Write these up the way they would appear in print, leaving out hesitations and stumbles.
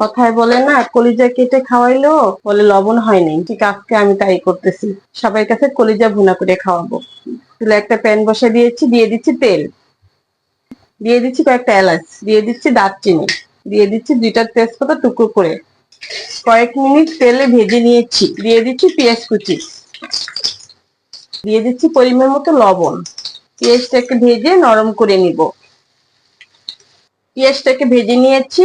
কথায় বলে না, কলিজা কেটে খাওয়াইলো বলে লবণ হয়নি। ঠিক আজকে আমি তাই করতেছি, সবার কাছে কলিজা ভুনা করে খাওয়াবো। তাহলে একটা প্যান বসে দিয়েছি, দিয়ে দিচ্ছি তেল, দিয়ে দিচ্ছি কয়েকটা এলাচ, দিয়ে দিচ্ছি দারচিনি, দিয়ে দিচ্ছি 2টা তেজপাতা টুকরো করে কয়েক মিনিট তেলে ভেজে নিয়েছি। দিয়ে দিচ্ছি পেঁয়াজ কুচি, দিয়ে দিচ্ছি পরিমাণ মতো লবণ। পেঁয়াজটাকে ভেজে নরম করে নিব। পেঁয়াজটাকে ভেজে নিয়েছি,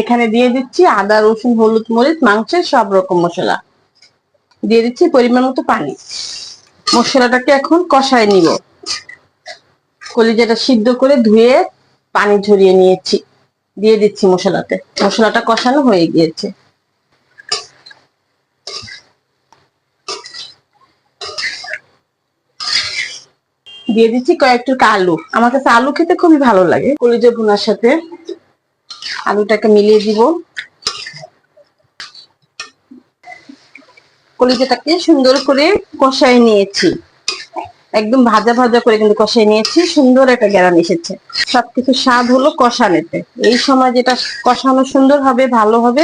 এখানে দিয়ে দিচ্ছি আদা রসুন হলুদ মরিচ মাংসের সব রকম মশলা, দিয়ে দিচ্ছি পরিমাণ মতো পানি। মশলাটাকে এখন কষায় নিব। কলিজাটা সিদ্ধ করে ধুয়ে পানি ঝরিয়ে নিয়েছি, দিয়ে দিচ্ছি মশলাতে। মশলাটা কষানো হয়ে গিয়েছে। দিয়ে দিচ্ছি কয়েকটুকু আলু, আমার কাছে আলু খেতে খুবই ভালো লাগে। কলিজা ভুনার সাথে আলুটাকে মিলিয়ে দিব। কলিজাটাকে সুন্দর করে কষায় নিয়েছি, একদম ভাজা ভাজা করে কিন্তু কষায় নিয়েছি। সুন্দর একটা গ্রান এসেছে। সবকিছু স্বাদ হলো কষানোতে। এই সময় যেটা কষানো সুন্দর হবে, ভালো হবে,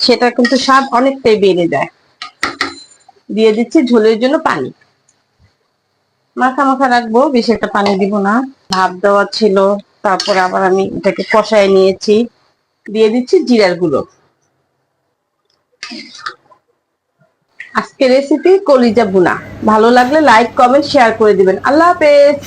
সেটা কিন্তু স্বাদ অনেকটাই বেড়ে যায়। দিয়ে দিচ্ছি ঝোলের জন্য পানি। মাখা মাখা রাখবো, বেশি একটা পানি দিব না। ভাপ দেওয়া ছিল, তারপর আবার আমি এটাকে কষায় নিয়েছি। দিয়ে দিচ্ছি জিরার গুঁড়ো। আজকে রেসিপি কলিজা ভুনা। ভালো লাগলে লাইক কমেন্ট শেয়ার করে দিবেন। আল্লাহ হাফেজ।